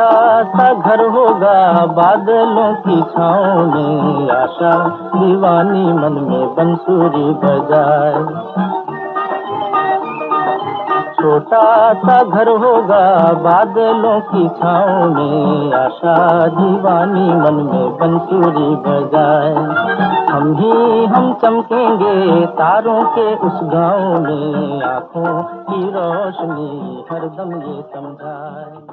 छोटा सा घर होगा बादलों की छाँव में, आशा दीवानी मन में बंसुरी बजाए। छोटा सा घर होगा बादलों की छाँव में, आशा दीवानी मन में बंसुरी बजाए। हम चमकेंगे तारों के उस गाँव में, आँखों की रोशनी हरदम ये समझाए।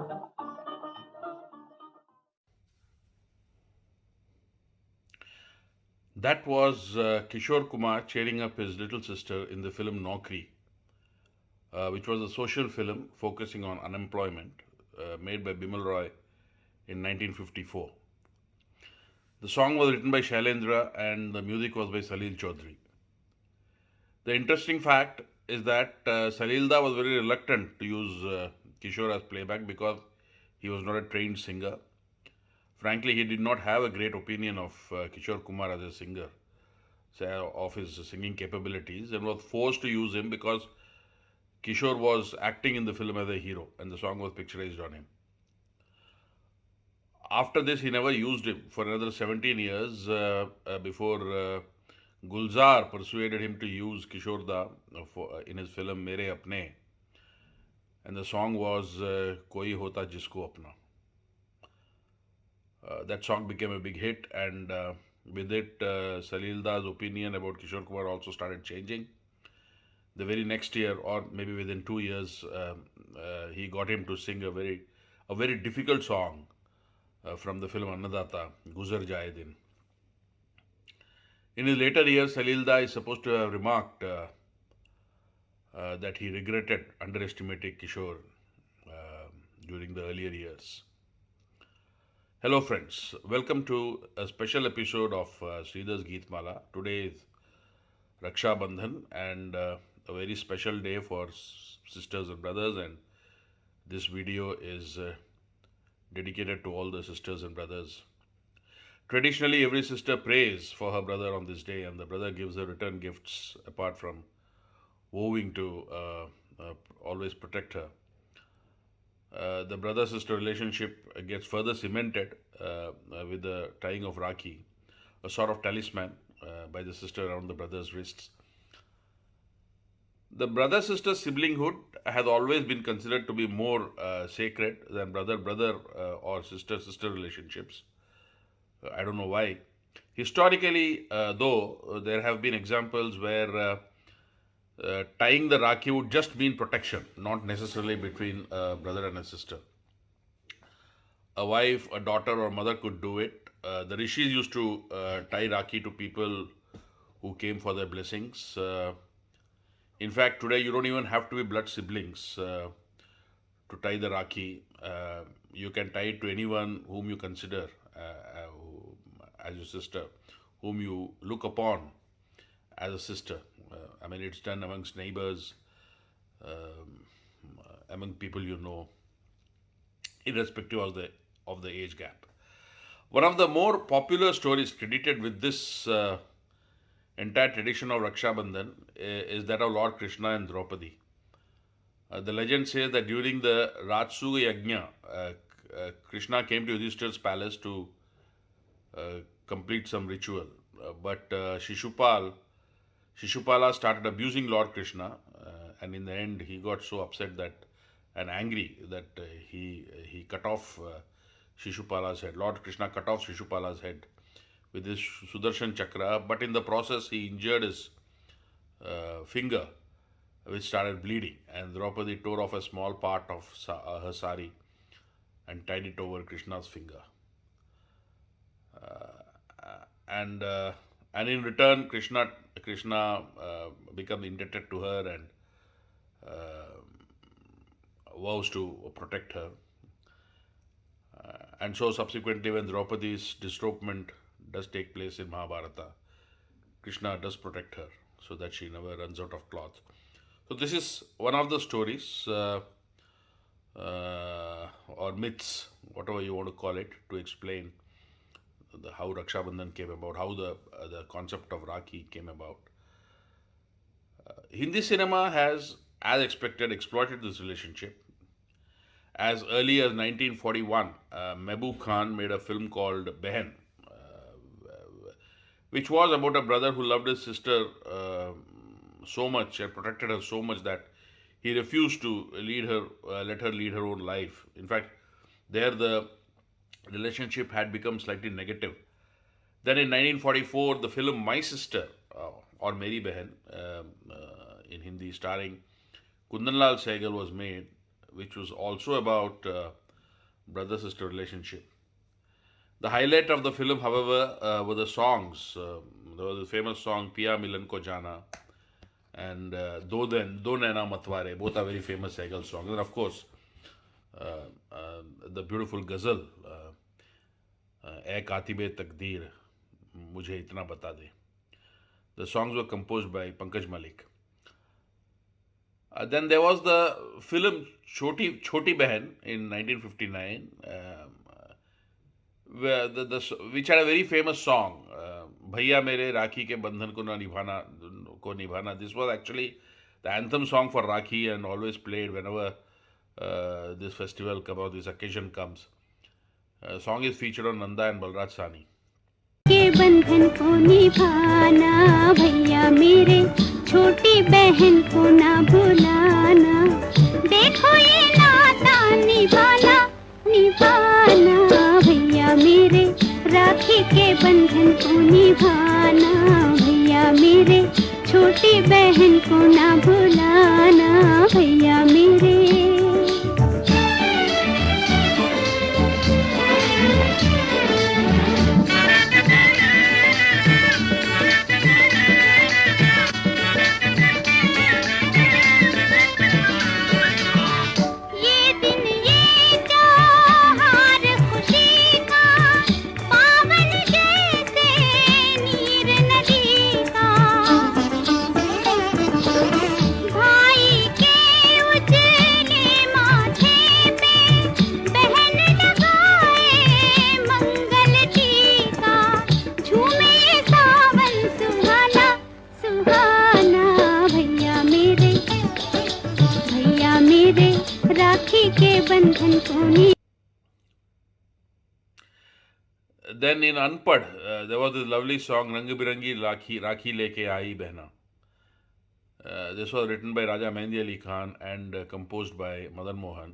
That was Kishore Kumar cheering up his little sister in the film Naukri, which was a social film focusing on unemployment, made by Bimal Roy in 1954. The song was written by Shailendra and the music was by Salil Chaudhary. The interesting fact is that Salilda was very reluctant to use Kishore as playback because he was not a trained singer. Frankly, he did not have a great opinion of Kishore Kumar as a singer, of his singing capabilities, and was forced to use him because Kishore was acting in the film as a hero and the song was picturized on him. After this, he never used him for another 17 years before Gulzar persuaded him to use Kishorda in his film Mere Apne, and the song was Koi Hota Jisko Apna. That song became a big hit, and with it, Salilda's opinion about Kishore Kumar also started changing. The very next year, or maybe within 2 years, he got him to sing a very difficult song from the film Annadata, Guzar Jaye Din. In his later years, Salilda is supposed to have remarked that he regretted underestimating Kishore during the earlier years. Hello, friends. Welcome to a special episode of Sridhar's Geet Mala. Today is Rakshabandhan and a very special day for sisters and brothers, and this video is dedicated to all the sisters and brothers. Traditionally, every sister prays for her brother on this day, and the brother gives her return gifts apart from vowing to always protect her. The brother sister relationship gets further cemented with the tying of Rakhi, a sort of talisman by the sister around the brother's wrists. The brother sister siblinghood has always been considered to be more sacred than brother brother or sister sister relationships. I don't know why. Historically, though, there have been examples where tying the Rakhi would just mean protection, not necessarily between a brother and a sister. A wife, a daughter, or mother could do it. The rishis used to tie Rakhi to people who came for their blessings. In fact, today you don't even have to be blood siblings to tie the Rakhi. You can tie it to anyone whom you consider as your sister, whom you look upon as a sister. I mean, it's done amongst neighbors, um, among people you know, irrespective of the age gap. One of the more popular stories credited with this entire tradition of Rakshabandhan is that of Lord Krishna and Draupadi. The legend says that during the Ratsuga Yajna, Krishna came to Yudhishthir's palace to complete some ritual. But Shishupala started abusing Lord Krishna, and in the end, he got so upset that and angry that he cut off Shishupala's head. Lord Krishna cut off Shishupala's head with his Sudarshan Chakra, but in the process, he injured his finger, which started bleeding, and Draupadi tore off a small part of her sari and tied it over Krishna's finger. And in return, Krishna becomes indebted to her and vows to protect her. And so, subsequently, when Draupadi's disrobement does take place in Mahabharata, Krishna does protect her so that she never runs out of cloth. So, this is one of the stories or myths, whatever you want to call it, to explain how Rakshabandhan came about, how the concept of Rakhi came about. Hindi cinema has, as expected, exploited this relationship, As early as 1941, Mehboob Khan made a film called Behen, which was about a brother who loved his sister so much and protected her so much that he refused to let her lead her own life. In fact, there the relationship had become slightly negative. Then in 1944, the film My Sister or Meri Behan in Hindi, starring Kundanlal Sehgal, was made, which was also about brother sister relationship. The highlight of the film, however, were the songs. There was a famous song Piya Milan Ko Jana and Do Naina Matware. Both are very famous Sehgal songs. And of course, the beautiful ghazal, "ए कातिबे तकदीर मुझे इतना बता दे." The songs were composed by Pankaj Malik. Then there was the film Choti Behan in 1959, which had a very famous song, "Bhaiya Mere Rakhi Ke Bandhan Ko Nibhana." This was actually the anthem song for Rakhi and always played whenever this festival comes or this occasion comes. Song is featured on Nanda and Balraj Sahni. के बंधन को निभाना भैया मेरे, छोटी बहन को ना भुलाना, देखो ये नाता निभाना निभाना भैया मेरे, राखी के बंधन को निभाना भैया मेरे, छोटी बहन को ना भुलाना भैया मेरे। Then in Anpad, there was this lovely song "Rang Birangi Rakhi Leke Aayi Behna." This was written by Raja Mehndi Ali Khan and composed by Madan Mohan.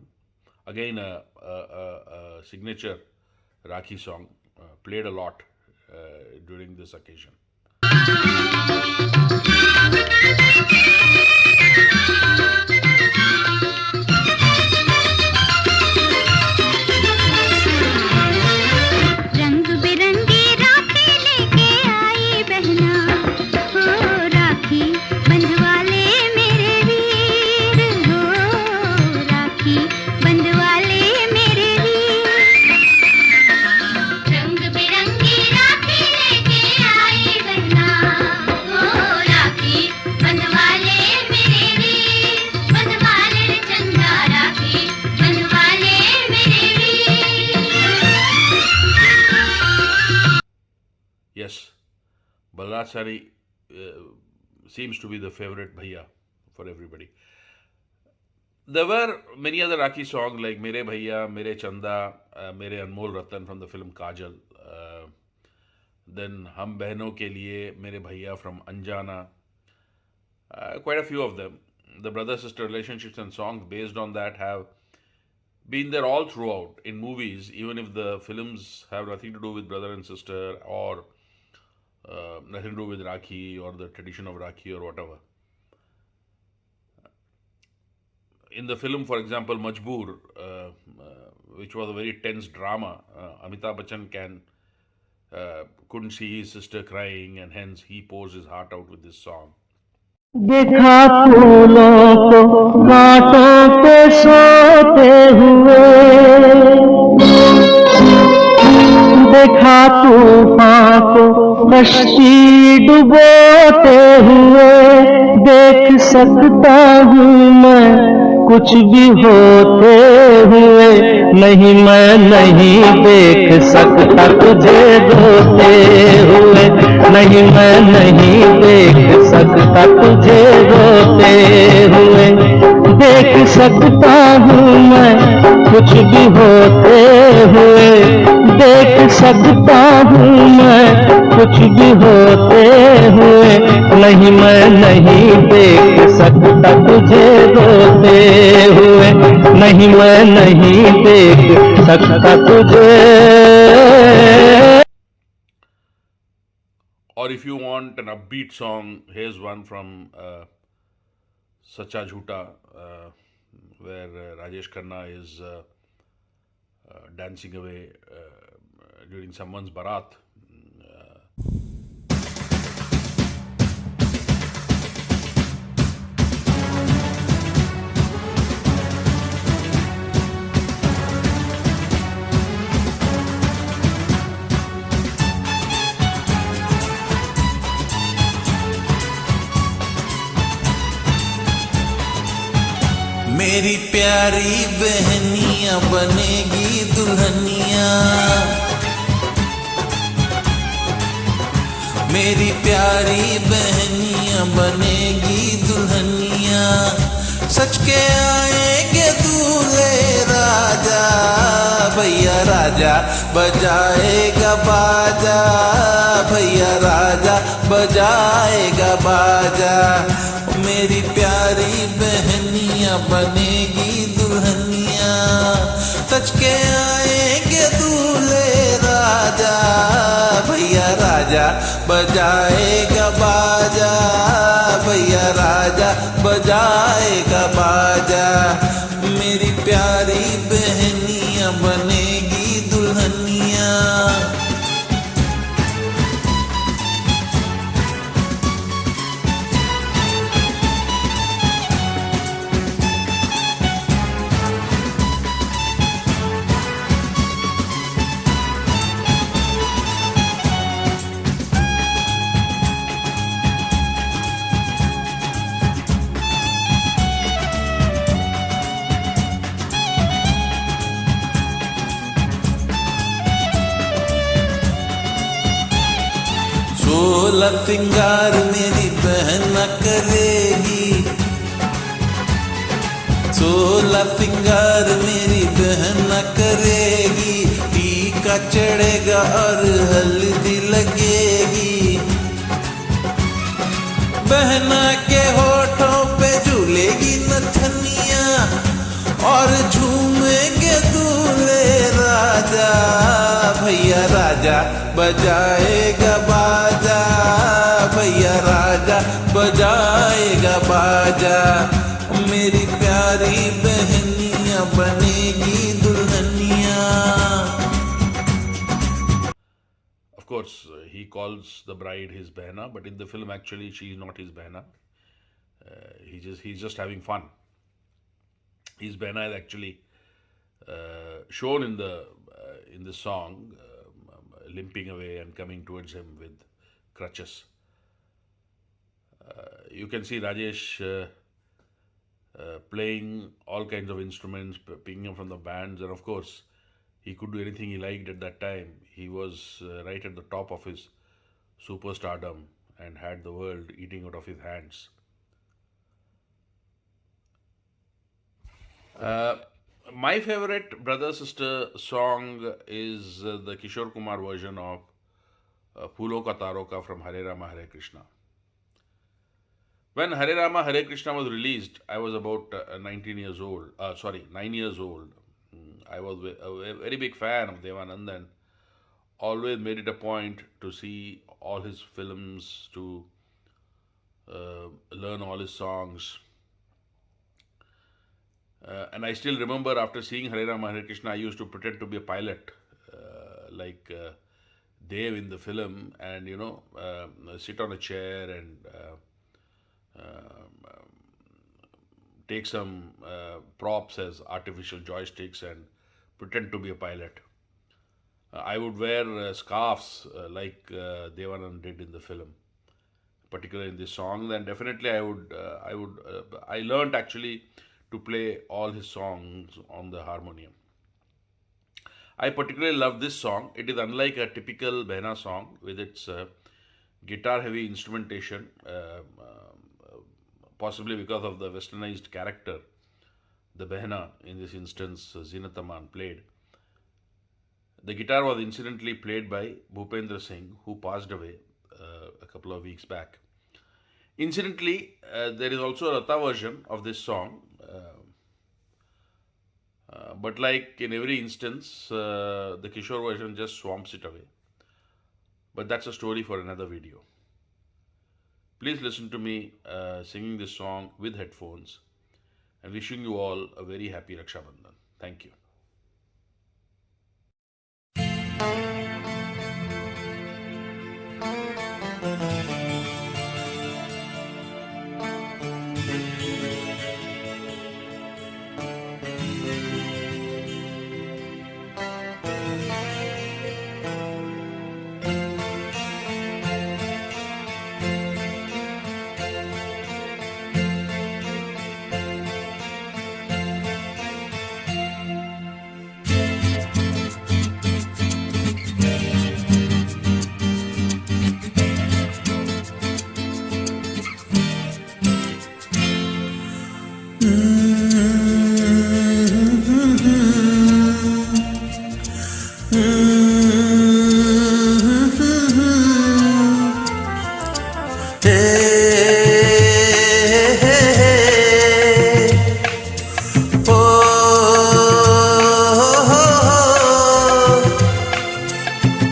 Again, a signature Rakhi song, played a lot during this occasion. Yes, Balraj Sahni seems to be the favorite bhaiya for everybody. There were many other Rakhi songs like Mere Bhaiya, Mere Chanda, Mere Anmol Ratan from the film Kajal. Then Hum Behno Ke Liye, Mere Bhaiya from Anjana. Quite a few of them. The brother-sister relationships and songs based on that have been there all throughout in movies, even if the films have nothing to do with brother and sister or nothing to do with Rakhi or the tradition of Rakhi or whatever. In the film, for example, Majboor, which was a very tense drama, Amitabh Bachchan couldn't see his sister crying, and hence he pours his heart out with this song. देखा फूलों को कांटों पे सोते हुए, देखा तूफान को कश्ती डुबोते हुए, देख सकता हूँ मैं कुछ भी होते हुए, नहीं मैं नहीं देख सकता तुझे रोते हुए, नहीं मैं नहीं देख सकता तुझे रोते हुए, देख सकता हूँ मैं कुछ भी होते हुए देख सकता हूँ मैं, कुछ भी होते हुए नहीं मैं नहीं देख सकता तुझे रोते हुए, नहीं मैं नहीं देख सकता तुझे. Or if you want an upbeat song, here's one from Sacha Jhoota, where Rajesh Khanna is dancing away during someone's barat. मेरी प्यारी बहनिया बनेगी दुल्हनिया, मेरी प्यारी बहनिया बनेगी दुल्हनिया, सच के आएंगे दूल्हे राजा, भैया राजा बजाएगा बाजा, भैया राजा बजाएगा बाजा. मेरी प्यारी बहनिया बनेगी दुल्हनिया, सच के आएंगे दूल्हे राजा, भैया राजा बजाएगा बाजा, भैया राजा बजाएगा बाजा. मेरी प्यारी बहनिया बनेगी दुल्हनिया. सोलह सिंगार मेरी बहन करेगी, सोलह सिंगार मेरी बहन करेगी, टीका चढ़ेगा और हल्दी लगेगी, बहना के होठों पे झूलेगी नथनिया और झूमेंगे दूल्हे राजा, भैया राजा बजाएगा बाजा, भैया राजा बजाएगा बाजा. मेरी प्यारी बहनिया बनेगी Dulhania. Of course, he calls the bride his behna, but in the film, actually, she is not his behna. He's just having fun. His behna is actually shown in the song, limping away and coming towards him with crutches. You can see Rajesh playing all kinds of instruments, picking up from the bands, and of course, he could do anything he liked at that time. He was right at the top of his superstardom and had the world eating out of his hands. My favorite brother sister song is the Kishore Kumar version of Phoolon Ka Taaron Ka from Hare Rama Hare Krishna. When Hare Rama Hare Krishna was released, I was about 19 years old. 9 years old. I was a very big fan of Devanand and always made it a point to see all his films, to learn all his songs. And I still remember after seeing Hare Rama Hare Krishna, I used to pretend to be a pilot, like Dev in the film, and sit on a chair and take some props as artificial joysticks and pretend to be a pilot. I would wear scarves like Devanand did in the film, particularly in this song. Then definitely I learned actually to play all his songs on the harmonium. I particularly love this song. It is unlike a typical Behna song with its guitar heavy instrumentation, possibly because of the westernized character the Behna, in this instance Zinat Aman, played. The guitar was incidentally played by Bhupendra Singh, who passed away a couple of weeks back. Incidentally, there is also a Lata version of this song, but like in every instance, the Kishore version just swamps it away. But that's a story for another video. Please listen to me singing this song with headphones, and wishing you all a very happy Rakshabandhan. Thank you.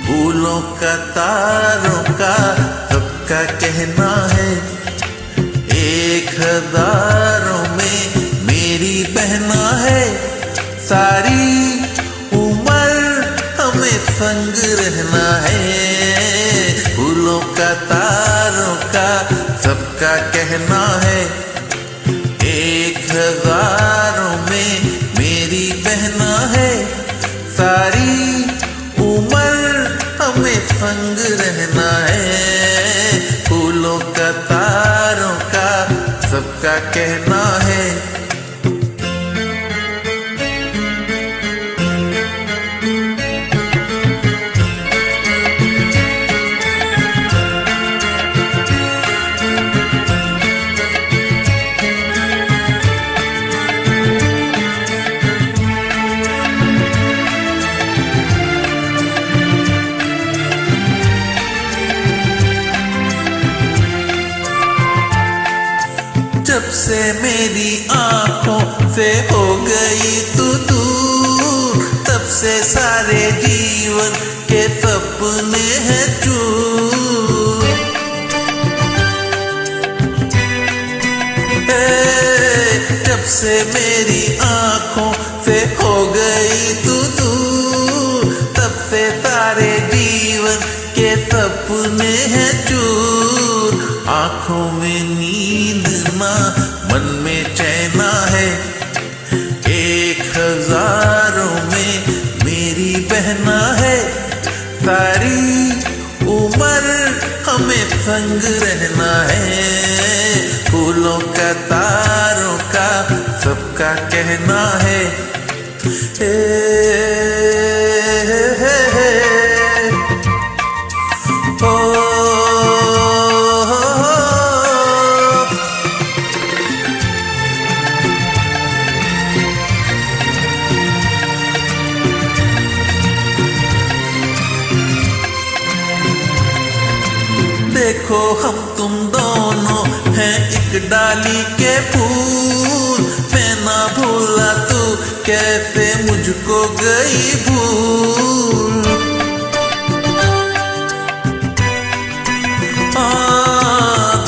फूलों का तारों का सबका कहना है, 1000 में मेरी बहना है। सारी उम्र हमें संग रहना है। फूलों का तारों का सबका कहना है, 1000 में मेरी बहना है। सारी उम्र हमें संग रहना है। फूलों का तारों का सबका कहना है। जब से मेरी आंखों से हो गई तू दूर, तब से सारे जीवन के सपने हैं चूर। जब से मेरी आंखों से हो गई तू दूर, तब से सारे जीवन के सपने हैं चूर। आंखों में नींद ना, मन में चैना है। 1000 में मेरी बहना है। सारी उम्र हमें संग रहना है। फूलों का तारों का सबका कहना है। देखो हम तुम दोनों हैं एक डाली के फूल। मैं ना भूला तू कैसे मुझको गई भूल।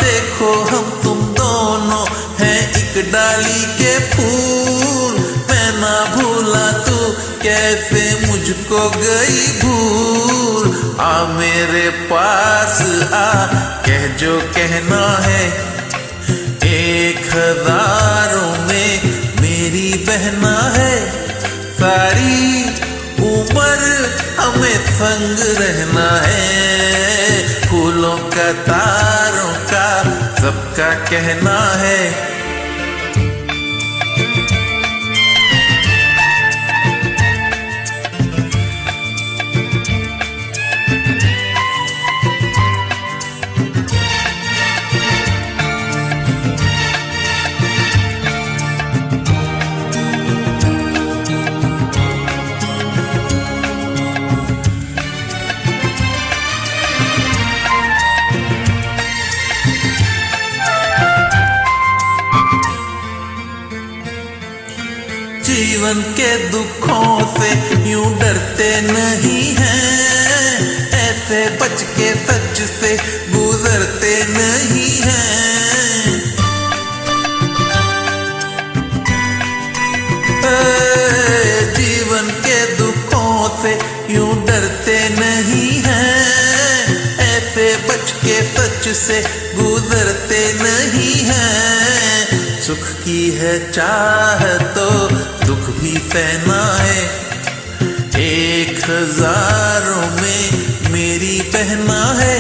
देखो हम तुम दोनों हैं एक डाली के फूल। मैं ना भूला तू कैसे मुझको गई भूल। आ मेरे पास आ, कह जो कहना है। 1000 में मेरी बहना है। सारी उम्र हमें संग रहना है। फूलों का तारों का सबका कहना है। जीवन के दुखों से यूं डरते नहीं हैं, ऐसे बच के सच से गुजरते नहीं हैं। जीवन के दुखों से यूं डरते नहीं हैं, ऐसे बच के सच से गुजरते नहीं हैं। सुख की है चाह तो दुख भी सहना है, 1000 में मेरी बहना है।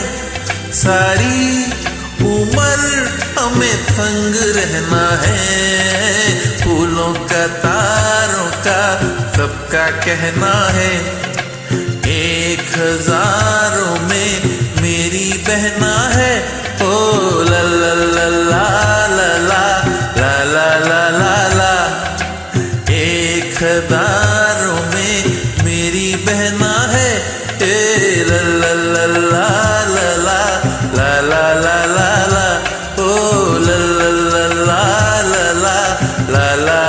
सारी उम्र हमें संग रहना है, फूलों का तारों का सबका कहना है। 1000 में मेरी बहना है। ओ ला ला ला ला ला ला ला ला ला ला ला। 1000 में मेरी बहना है। ए ला ला ला ला ला ला ला ला ला ला ला। ओ ला ला ला ला ला ला ला ला